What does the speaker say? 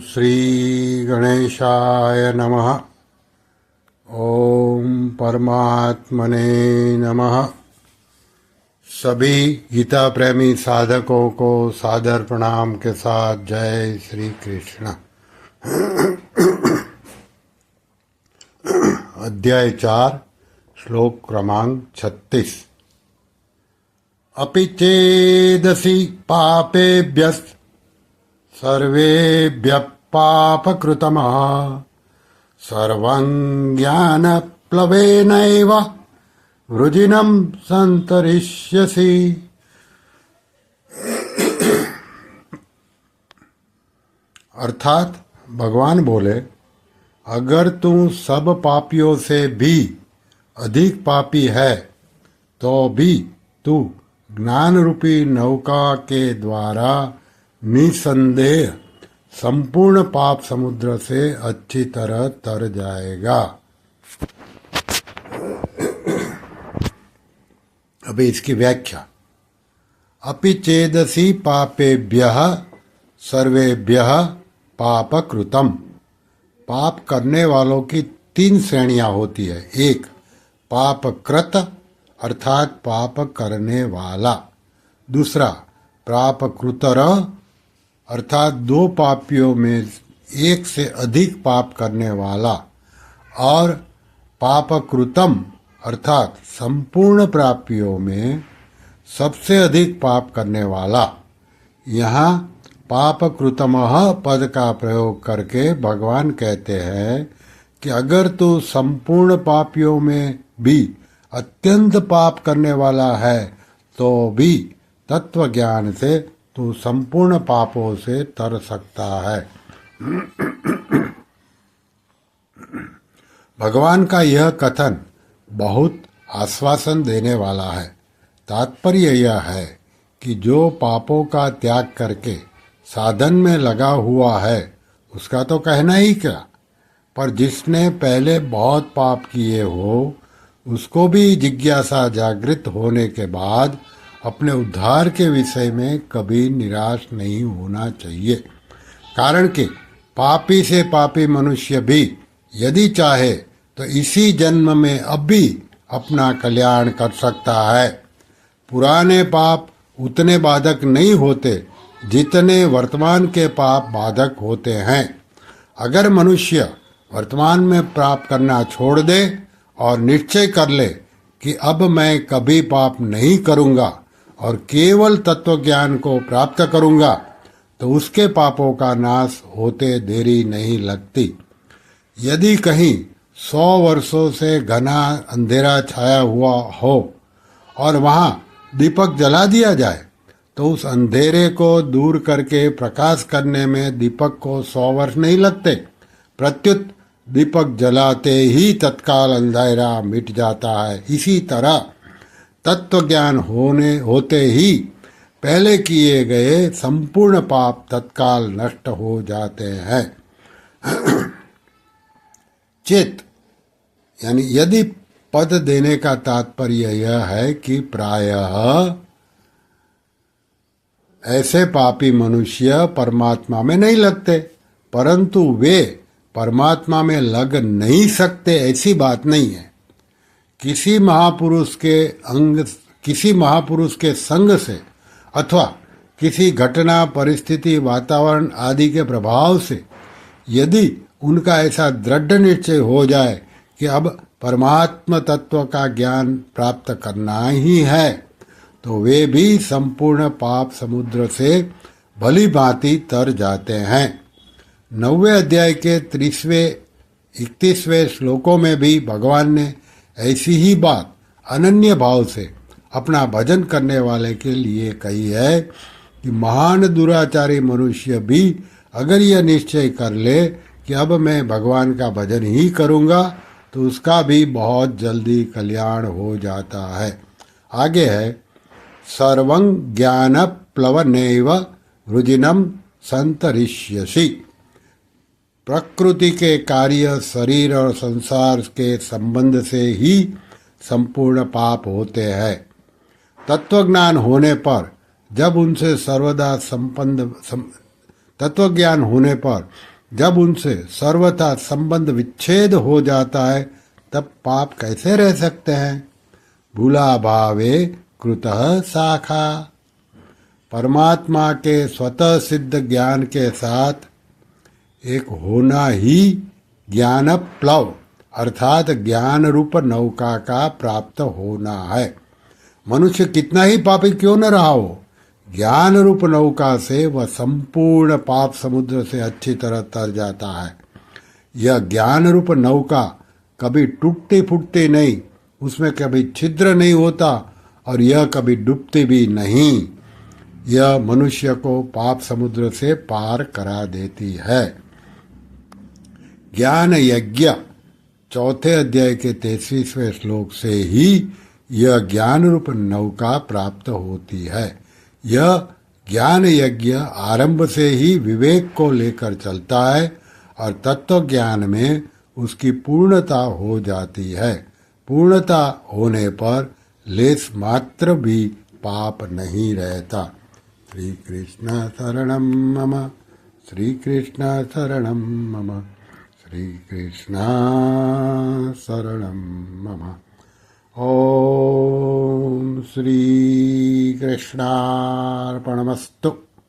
श्री गणेशाय नमः। ओम परमात्मने नमः। सभी गीता प्रेमी साधकों को सादर प्रणाम के साथ जय श्री कृष्ण। अध्याय 4 श्लोक क्रमांक 36। अपि चेदसि पापेभ्यः सर्वेभ्यः पापकृतमः सर्वं ज्ञानप्लवेनैव वृजिनं संतरिष्यसि। अर्थात भगवान बोले, अगर तू सब पापियों से भी अधिक पापी है तो भी तू ज्ञान रूपी नौका के द्वारा निसंदेह संपूर्ण पाप समुद्र से अच्छी तरह तर जाएगा। अभी इसकी व्याख्या। अपि चेदसि पापेभ्यः सर्वेभ्यः पापकृतम्। पाप करने वालों की 3 श्रेणियां होती है। एक, पापकृत अर्थात पाप करने वाला। दूसरा, पापकृतर अर्थात 2 पापियों में एक से अधिक पाप करने वाला। और पापकृतम अर्थात संपूर्ण पापियों में सबसे अधिक पाप करने वाला। यहाँ पापकृतमः पद का प्रयोग करके भगवान कहते हैं कि अगर तू संपूर्ण पापियों में भी अत्यंत पाप करने वाला है तो भी तत्व ज्ञान से तू संपूर्ण पापों से तर सकता है। भगवान का यह कथन बहुत आश्वासन देने वाला है। तात्पर्य यह है कि जो पापों का त्याग करके साधन में लगा हुआ है उसका तो कहना ही क्या, पर जिसने पहले बहुत पाप किए हो उसको भी जिज्ञासा जागृत होने के बाद अपने उद्धार के विषय में कभी निराश नहीं होना चाहिए। कारण कि पापी से पापी मनुष्य भी यदि चाहे तो इसी जन्म में अब भी अपना कल्याण कर सकता है। पुराने पाप उतने बाधक नहीं होते जितने वर्तमान के पाप बाधक होते हैं। अगर मनुष्य वर्तमान में पाप करना छोड़ दे और निश्चय कर ले कि अब मैं कभी पाप नहीं करूंगा और केवल तत्वज्ञान को प्राप्त करूंगा तो उसके पापों का नाश होते देरी नहीं लगती। यदि कहीं 100 वर्षों से घना अंधेरा छाया हुआ हो और वहां दीपक जला दिया जाए तो उस अंधेरे को दूर करके प्रकाश करने में दीपक को 100 वर्ष नहीं लगते। प्रत्युत दीपक जलाते ही तत्काल अंधेरा मिट जाता है। इसी तरह तत्व ज्ञान होते ही पहले किए गए संपूर्ण पाप तत्काल नष्ट हो जाते हैं। चित यानी यदि पद देने का तात्पर्य यह है कि प्रायः ऐसे पापी मनुष्य परमात्मा में नहीं लगते, परंतु वे परमात्मा में लग नहीं सकते ऐसी बात नहीं है। किसी महापुरुष के संग से अथवा किसी घटना, परिस्थिति, वातावरण आदि के प्रभाव से यदि उनका ऐसा दृढ़ निश्चय हो जाए कि अब परमात्म तत्व का ज्ञान प्राप्त करना ही है तो वे भी संपूर्ण पाप समुद्र से भली भांति तर जाते हैं। 9वें अध्याय के 30वें-31वें श्लोकों में भी भगवान ने ऐसी ही बात अनन्य भाव से अपना भजन करने वाले के लिए कही है कि महान दुराचारी मनुष्य भी अगर यह निश्चय कर ले कि अब मैं भगवान का भजन ही करूंगा तो उसका भी बहुत जल्दी कल्याण हो जाता है। आगे है, सर्वं ज्ञान प्लवनेव वृजिनं संतरिष्यसि। प्रकृति के कार्य, शरीर और संसार के संबंध से ही संपूर्ण पाप होते हैं। तत्वज्ञान होने पर जब उनसे सर्वदा तत्वज्ञान होने पर जब उनसे सर्वथा संबंध विच्छेद हो जाता है तब पाप कैसे रह सकते हैं। भूला भावे कृतः शाखा। परमात्मा के स्वतः सिद्ध ज्ञान के साथ एक होना ही ज्ञान प्लव अर्थात ज्ञान रूप नौका का प्राप्त होना है। मनुष्य कितना ही पापी क्यों न रहा हो, ज्ञान रूप नौका से वह संपूर्ण पाप समुद्र से अच्छी तरह तर जाता है। यह ज्ञान रूप नौका कभी टूटती फूटती नहीं, उसमें कभी छिद्र नहीं होता और यह कभी डूबती भी नहीं। यह मनुष्य को पाप समुद्र से पार करा देती है। ज्ञान यज्ञ चौथे अध्याय के 33वें श्लोक से ही यह ज्ञान रूप नौका प्राप्त होती है। यह ज्ञान यज्ञ आरंभ से ही विवेक को लेकर चलता है और तत्व ज्ञान में उसकी पूर्णता हो जाती है। पूर्णता होने पर लेस मात्र भी पाप नहीं रहता। श्री कृष्ण शरणम मम, श्री कृष्ण शरणम मम, श्री कृष्ण शरणम मम। ओम श्री कृष्णार्पणमस्तु।